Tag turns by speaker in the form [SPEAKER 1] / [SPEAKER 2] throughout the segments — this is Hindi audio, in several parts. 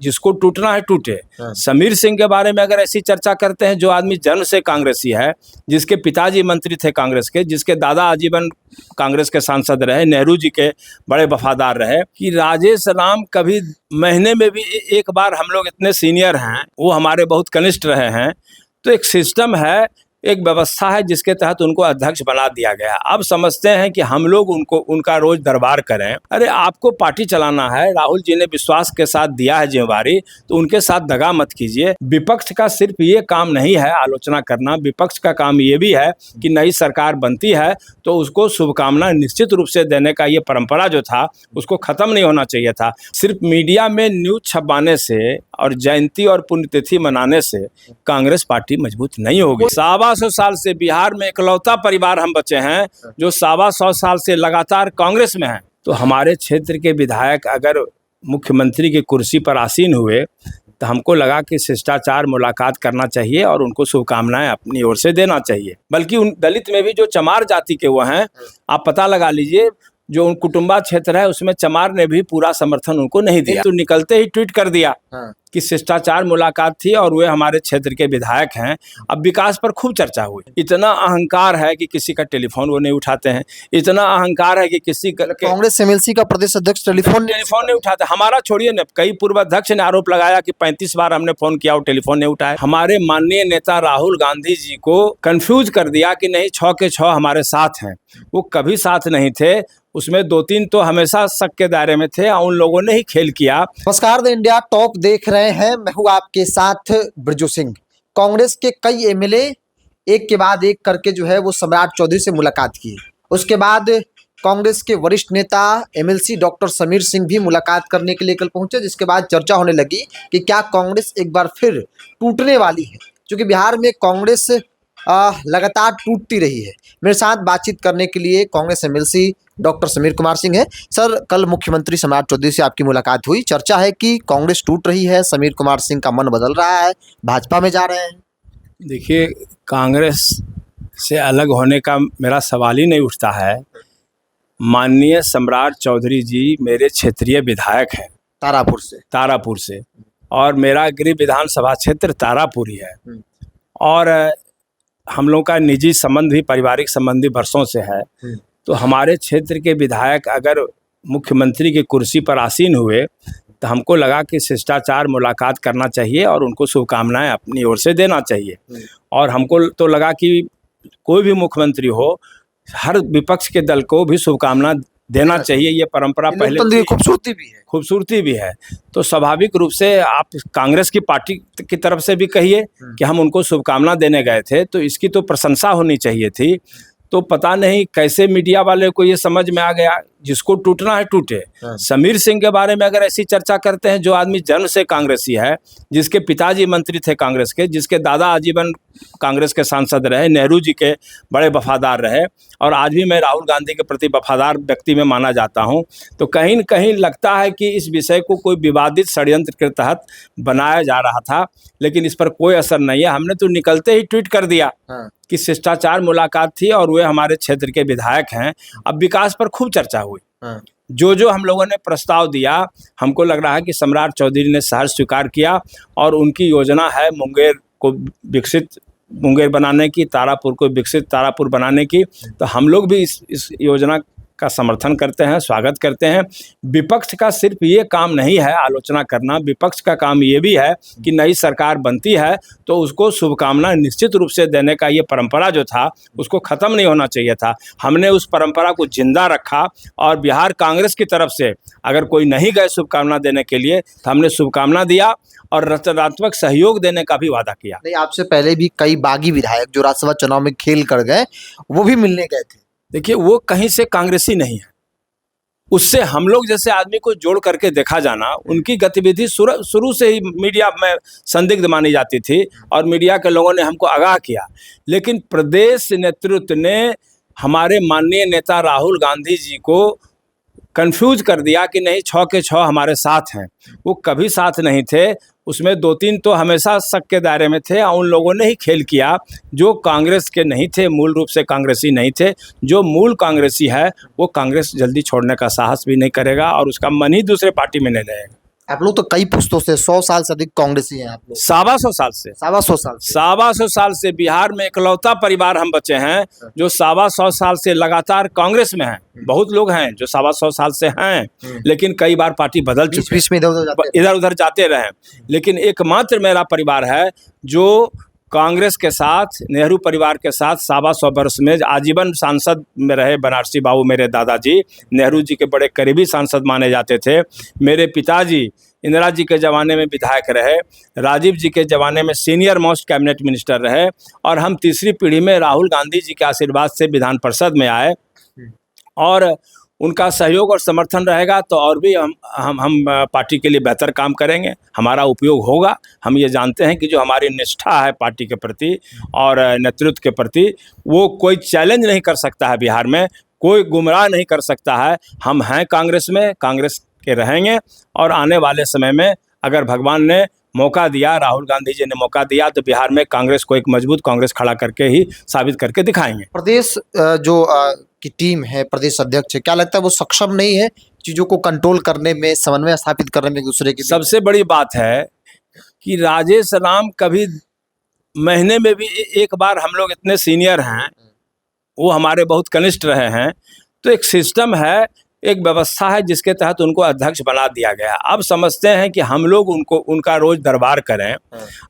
[SPEAKER 1] जिसको टूटना है टूटे। समीर सिंह के बारे में अगर ऐसी चर्चा करते हैं, जो आदमी जन्म से कांग्रेसी है, जिसके पिताजी मंत्री थे कांग्रेस के, जिसके दादा आजीवन कांग्रेस के सांसद रहे, नेहरू जी के बड़े वफादार रहे, कि राजेश राम कभी महीने में भी एक बार, हम लोग इतने सीनियर हैं, वो हमारे बहुत कनिष्ठ रहे हैं, तो एक सिस्टम है, एक व्यवस्था है जिसके तहत उनको अध्यक्ष बना दिया गया। अब समझते हैं कि हम लोग उनका रोज दरबार करें। अरे आपको पार्टी चलाना है, राहुल जी ने विश्वास के साथ दिया है जिम्मेवारी, तो उनके साथ दगा मत कीजिए। विपक्ष का सिर्फ ये काम नहीं है आलोचना करना, विपक्ष का काम ये भी है कि नई सरकार बनती है तो उसको शुभकामना निश्चित रूप से देने का ये परंपरा जो था उसको खत्म नहीं होना चाहिए था। सिर्फ मीडिया में न्यूज छपवाने से और जयंती और पुण्यतिथि मनाने से कांग्रेस पार्टी मजबूत नहीं होगी। 125 साल से बिहार में इकलौता परिवार हम बचे हैं जो 125 साल से लगातार कांग्रेस में हैं। तो हमारे क्षेत्र के विधायक अगर मुख्यमंत्री की कुर्सी पर आसीन हुए तो हमको लगा कि शिष्टाचार मुलाकात करना चाहिए और उनको शुभकामनाएं अपनी ओर से देना चाहिए। बल्कि उन दलित में भी जो चमार जाति के वो हैं, आप पता लगा लीजिए, जो उन कुटुंबा क्षेत्र है उसमें चमार ने भी पूरा समर्थन उनको नहीं दिया। तो निकलते ही ट्वीट कर दिया कि शिष्टाचार मुलाकात थी और वे हमारे क्षेत्र के विधायक हैं। अब विकास पर खूब चर्चा हुई। इतना अहंकार है कि किसी का टेलीफोन वो नहीं उठाते हैं, इतना अहंकार है कि किसी
[SPEAKER 2] कांग्रेस एमएलसी का प्रदेश अध्यक्ष टेलीफोन
[SPEAKER 1] नहीं उठाते। हमारा छोड़िए न, कई पूर्व अध्यक्ष ने आरोप लगाया कि 35 बार हमने फोन किया, वो टेलीफोन नहीं उठाए। हमारे माननीय नेता राहुल गांधी जी को कंफ्यूज कर दिया कि नहीं 6 के 6 हमारे साथ हैं। वो कभी साथ नहीं थे, उसमें 2-3 तो हमेशा शक के दायरे में थे, उन लोगों ने ही खेल किया।
[SPEAKER 2] नमस्कार, द इंडिया टॉक देख रहे हैं, मैं हूं आपके साथ ब्रजू सिंह। कांग्रेस के कई एमएलए एक के बाद एक करके जो है वो सम्राट चौधरी से मुलाकात की। उसके बाद कांग्रेस के वरिष्ठ नेता एमएलसी डॉक्टर समीर सिंह भी मुलाकात करने के लिए कल पहुंचे, जिसके बाद चर्चा होने लगी कि क्या कांग्रेस एक बार फिर टूटने वाली है, क्योंकि बिहार में कांग्रेस लगातार टूटती रही है। मेरे साथ बातचीत करने के लिए कांग्रेस एमएलसी डॉक्टर समीर कुमार सिंह है। सर, कल मुख्यमंत्री सम्राट चौधरी से आपकी मुलाकात हुई, चर्चा है कि कांग्रेस टूट रही है, समीर कुमार सिंह का मन बदल रहा है, भाजपा में जा रहे हैं।
[SPEAKER 1] देखिए, कांग्रेस से अलग होने का मेरा सवाल ही नहीं उठता है। माननीय सम्राट चौधरी जी मेरे क्षेत्रीय विधायक हैं, तारापुर से, और मेरा गृह विधानसभा क्षेत्र तारापुर ही है। और हम लोग का निजी संबंध भी, पारिवारिक संबंध भी वर्षों से है। तो हमारे क्षेत्र के विधायक अगर मुख्यमंत्री की कुर्सी पर आसीन हुए तो हमको लगा कि शिष्टाचार मुलाकात करना चाहिए और उनको शुभकामनाएं अपनी ओर से देना चाहिए। और हमको तो लगा कि कोई भी मुख्यमंत्री हो, हर विपक्ष के दल को भी शुभकामना देना चाहिए। ये परंपरा पहले खूबसूरती भी है। तो स्वाभाविक रूप से आप कांग्रेस की पार्टी की तरफ से भी कहिए कि हम उनको शुभकामना देने गए थे, तो इसकी तो प्रशंसा होनी चाहिए थी। तो पता नहीं कैसे मीडिया वाले को ये समझ में आ गया, जिसको टूटना है टूटे। समीर सिंह के बारे में अगर ऐसी चर्चा करते हैं, जो आदमी जन्म से कांग्रेसी है, जिसके पिताजी मंत्री थे कांग्रेस के, जिसके दादा आजीवन कांग्रेस के सांसद रहे, नेहरू जी के बड़े वफादार रहे, और आज भी मैं राहुल गांधी के प्रति वफादार व्यक्ति में माना जाता हूं, तो कहीं न कहीं लगता है कि इस विषय को कोई विवादित षड्यंत्र के तहत बनाया जा रहा था, लेकिन इस पर कोई असर नहीं है। हमने तो निकलते ही ट्वीट कर दिया कि शिष्टाचार मुलाकात थी और वे हमारे क्षेत्र के विधायक हैं। अब विकास पर खूब चर्चा हुई। जो हम लोगों ने प्रस्ताव दिया, हमको लग रहा है कि सम्राट चौधरी ने सहर्ष स्वीकार किया, और उनकी योजना है मुंगेर को विकसित मुंगेर बनाने की, तारापुर को विकसित तारापुर बनाने की। तो हम लोग भी इस योजना का समर्थन करते हैं, स्वागत करते हैं। विपक्ष का सिर्फ ये काम नहीं है आलोचना करना, विपक्ष का काम ये भी है कि नई सरकार बनती है तो उसको शुभकामना निश्चित रूप से देने का ये परंपरा जो था उसको ख़त्म नहीं होना चाहिए था। हमने उस परंपरा को जिंदा रखा, और बिहार कांग्रेस की तरफ से अगर कोई नहीं गए शुभकामना देने के लिए तो हमने शुभकामना दिया और रचनात्मक सहयोग देने का भी वादा किया।
[SPEAKER 2] नहीं, आपसे पहले भी कई बागी विधायक जो राज्यसभा चुनाव में खेल कर गए, वो भी मिलने गए थे।
[SPEAKER 1] देखिए, वो कहीं से कांग्रेसी नहीं है, उससे हम लोग जैसे आदमी को जोड़ करके देखा जाना। उनकी गतिविधि शुरू से ही मीडिया में संदिग्ध मानी जाती थी और मीडिया के लोगों ने हमको आगाह किया, लेकिन प्रदेश नेतृत्व ने हमारे माननीय नेता राहुल गांधी जी को कंफ्यूज कर दिया कि नहीं 6 के 6 हमारे साथ हैं। वो कभी साथ नहीं थे, उसमें 2-3 तो हमेशा शक के दायरे में थे, उन लोगों ने ही खेल किया जो कांग्रेस के नहीं थे, मूल रूप से कांग्रेसी नहीं थे। जो मूल कांग्रेसी है वो कांग्रेस जल्दी छोड़ने का साहस भी नहीं करेगा और उसका मन ही दूसरे पार्टी में नहीं रहेगा।
[SPEAKER 2] आप लोग तो कई पुस्तों से 100 साल से अधिक कांग्रेसी हैं आप लोग।
[SPEAKER 1] 125 साल से
[SPEAKER 2] 125 साल से
[SPEAKER 1] 125 साल से बिहार में इकलौता परिवार हम बचे हैं जो 125 साल से लगातार कांग्रेस में हैं। बहुत लोग हैं जो 125 साल से हैं, लेकिन कई बार पार्टी बदल चुके,
[SPEAKER 2] बीच में
[SPEAKER 1] इधर उधर जाते रहे। लेकिन एकमात्र मेरा परिवार है जो कांग्रेस के साथ, नेहरू परिवार के साथ 125 वर्ष में आजीवन सांसद में रहे। बनारसी बाबू मेरे दादाजी नेहरू जी के बड़े करीबी सांसद माने जाते थे। मेरे पिताजी इंदिरा जी के ज़माने में विधायक रहे, राजीव जी के ज़माने में सीनियर मोस्ट कैबिनेट मिनिस्टर रहे, और हम तीसरी पीढ़ी में राहुल गांधी जी के आशीर्वाद से विधान परिषद में आए। और उनका सहयोग और समर्थन रहेगा तो और भी हम पार्टी के लिए बेहतर काम करेंगे, हमारा उपयोग होगा। हम ये जानते हैं कि जो हमारी निष्ठा है पार्टी के प्रति और नेतृत्व के प्रति, वो कोई चैलेंज नहीं कर सकता है बिहार में, कोई गुमराह नहीं कर सकता है। हम हैं कांग्रेस में, कांग्रेस के रहेंगे, और आने वाले समय में अगर भगवान ने मौका दिया, राहुल गांधी जी ने मौका दिया, तो बिहार में कांग्रेस को एक मजबूत कांग्रेस खड़ा करके ही साबित करके दिखाएंगे।
[SPEAKER 2] प्रदेश जो की टीम है, प्रदेश अध्यक्ष है, क्या लगता है वो सक्षम नहीं है चीजों को कंट्रोल करने में, समन्वय स्थापित करने में एक दूसरे के?
[SPEAKER 1] सबसे बड़ी बात है कि राजेश राम कभी महीने में भी एक बार, हम लोग इतने सीनियर हैं, वो हमारे बहुत कनिष्ठ रहे हैं, तो एक सिस्टम है, एक व्यवस्था है जिसके तहत उनको अध्यक्ष बना दिया गया। अब समझते हैं कि हम लोग उनका रोज दरबार करें।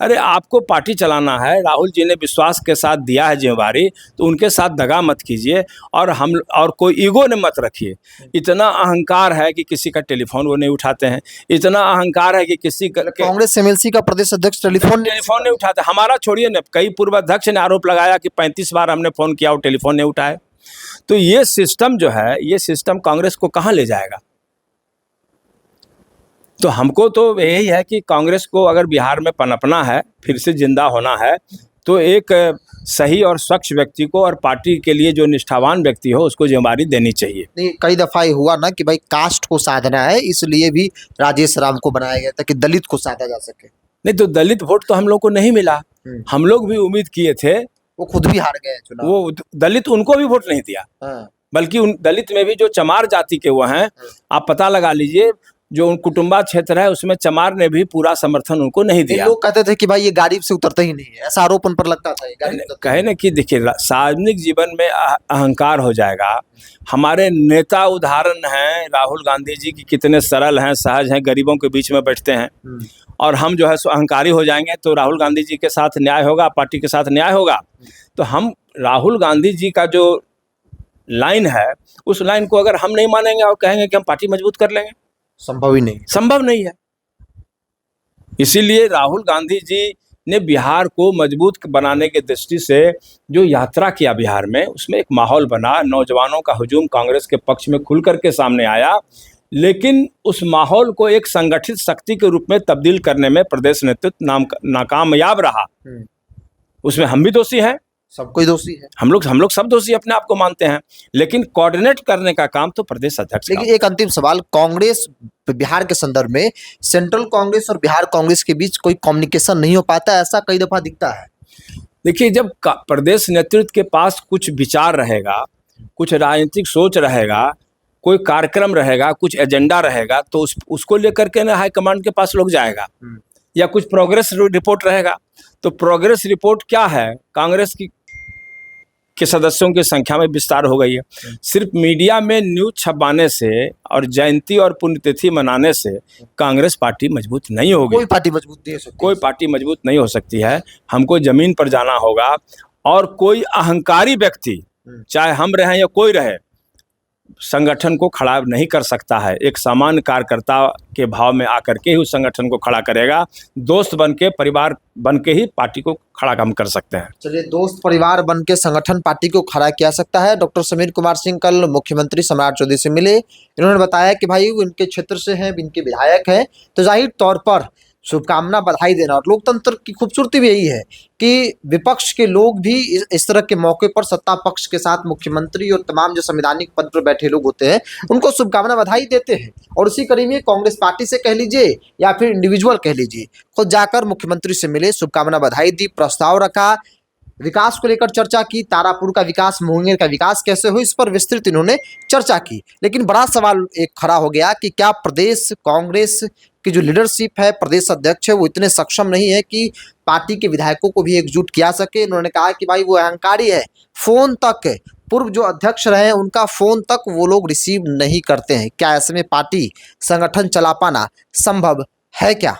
[SPEAKER 1] अरे आपको पार्टी चलाना है, राहुल जी ने विश्वास के साथ दिया है जिम्मेवारी, तो उनके साथ दगा मत कीजिए, और कोई ईगो ने मत रखिए। इतना अहंकार है कि किसी का टेलीफोन वो नहीं उठाते हैं, इतना अहंकार है कि किसी का
[SPEAKER 2] कांग्रेस एमएलसी का प्रदेश अध्यक्ष टेलीफोन
[SPEAKER 1] नहीं उठाते। हमारा छोड़िए न, कई पूर्व अध्यक्ष ने आरोप लगाया कि 35 बार हमने फोन किया, वो टेलीफोन नहीं उठाए। तो ये सिस्टम जो है, ये सिस्टम कांग्रेस को कहां ले जाएगा? तो हमको तो यही है कि कांग्रेस को अगर बिहार में पनपना है, फिर से जिंदा होना है, तो एक सही और स्वच्छ व्यक्ति को, और पार्टी के लिए जो निष्ठावान व्यक्ति हो, उसको जिम्मेदारी देनी चाहिए।
[SPEAKER 2] नहीं, कई दफा ये हुआ ना कि भाई कास्ट को साधना है, इसलिए भी राजेश राम को बनाया गया ताकि दलित को साधा जा सके।
[SPEAKER 1] नहीं तो दलित वोट तो हम लोग को नहीं मिला। हम लोग भी उम्मीद किए थे,
[SPEAKER 2] वो खुद भी हार गए चुनाव।
[SPEAKER 1] वो दलित उनको भी वोट नहीं दिया। बल्कि उन दलित में भी जो चमार जाति के वो हैं, आप पता लगा लीजिए, जो उन कुटुंबा क्षेत्र है उसमें चमार ने भी पूरा समर्थन उनको नहीं दिया।
[SPEAKER 2] लोग कहते थे कि भाई ये गाड़ी से उतरते ही नहीं है, ऐसा आरोप उन पर लगता था।
[SPEAKER 1] कहे ना कि देखिए, सार्वजनिक जीवन में अहंकार हो जाएगा। हमारे नेता उदाहरण हैं राहुल गांधी जी, की कितने सरल हैं, सहज हैं, गरीबों के बीच में बैठते हैं, और हम जो है सो अहंकारी हो जाएंगे तो राहुल गांधी जी के साथ न्याय होगा, पार्टी के साथ न्याय होगा। तो हम राहुल गांधी जी का जो लाइन है, उस लाइन को अगर हम नहीं मानेंगे और कहेंगे कि हम पार्टी मजबूत कर लेंगे,
[SPEAKER 2] संभव ही नहीं,
[SPEAKER 1] संभव नहीं है। इसीलिए राहुल गांधी जी ने बिहार को मजबूत बनाने के दृष्टि से जो यात्रा किया बिहार में, उसमें एक माहौल बना, नौजवानों का हुजूम कांग्रेस के पक्ष में खुल करके सामने आया। लेकिन उस माहौल को एक संगठित शक्ति के रूप में तब्दील करने में प्रदेश नेतृत्व नाकामयाब रहा। उसमें हम भी दोषी हैं,
[SPEAKER 2] सब कोई दोषी है,
[SPEAKER 1] हम लोग सब दोषी अपने आप को मानते हैं, लेकिन कोऑर्डिनेट करने का काम तो प्रदेश अध्यक्ष।
[SPEAKER 2] लेकिन एक अंतिम सवाल, कांग्रेस बिहार के संदर्भ में सेंट्रल कांग्रेस और बिहार कांग्रेस के बीच कोई कम्युनिकेशन नहीं हो पाता, ऐसा कई दफा दिखता है।
[SPEAKER 1] देखिए, जब प्रदेश नेतृत्व के पास कुछ विचार रहेगा, कुछ राजनीतिक सोच रहेगा, कोई कार्यक्रम रहेगा, कुछ एजेंडा रहेगा, तो उसको लेकर के ना हाईकमांड के पास लोग जाएगा, या कुछ प्रोग्रेस रिपोर्ट रहेगा। तो प्रोग्रेस रिपोर्ट क्या है? कांग्रेस के सदस्यों की संख्या में विस्तार हो गई है। सिर्फ मीडिया में न्यूज छपवाने से और जयंती और पुण्यतिथि मनाने से कांग्रेस पार्टी मजबूत नहीं होगी।
[SPEAKER 2] कोई पार्टी मजबूत नहीं हो सकती,
[SPEAKER 1] कोई पार्टी मजबूत नहीं हो सकती है। हमको जमीन पर जाना होगा, और कोई अहंकारी व्यक्ति, चाहे हम रहे या कोई रहे, संगठन को खड़ा नहीं कर सकता है। एक सामान्य कार्यकर्ता के भाव में आकर के ही उस संगठन को खड़ा करेगा। दोस्त बन के, परिवार बन के ही पार्टी को खड़ा हम कर सकते हैं।
[SPEAKER 2] चलिए, दोस्त परिवार बन के संगठन पार्टी को खड़ा किया सकता है। डॉक्टर समीर कुमार सिंह कल मुख्यमंत्री सम्राट चौधरी से मिले। इन्होंने बताया कि भाई वो इनके क्षेत्र से हैं, इनके विधायक हैं, तो जाहिर तौर पर शुभकामना, बधाई देना। और लोकतंत्र की खूबसूरती भी यही है कि विपक्ष के लोग भी इस तरह के मौके पर सत्ता पक्ष के साथ मुख्यमंत्री और तमाम जो संवैधानिक पद पर बैठे लोग होते हैं उनको शुभकामना, बधाई देते हैं। और उसी कड़ी में कांग्रेस पार्टी से कह लीजिए या फिर इंडिविजुअल कह लीजिए, खुद जाकर मुख्यमंत्री से मिले, शुभकामना, बधाई दी, प्रस्ताव रखा, विकास को लेकर चर्चा की। तारापुर का विकास, मुंगेर का विकास कैसे हो, इस पर विस्तृत इन्होंने चर्चा की। लेकिन बड़ा सवाल एक खड़ा हो गया कि क्या प्रदेश कांग्रेस कि जो लीडरशिप है, प्रदेश अध्यक्ष है, वो इतने सक्षम नहीं है कि पार्टी के विधायकों को भी एकजुट किया सके। इन्होंने कहा कि भाई वो अहंकारी है, फोन तक पूर्व जो अध्यक्ष रहे हैं उनका फोन तक वो लोग रिसीव नहीं करते हैं। क्या ऐसे में पार्टी संगठन चला पाना संभव है क्या?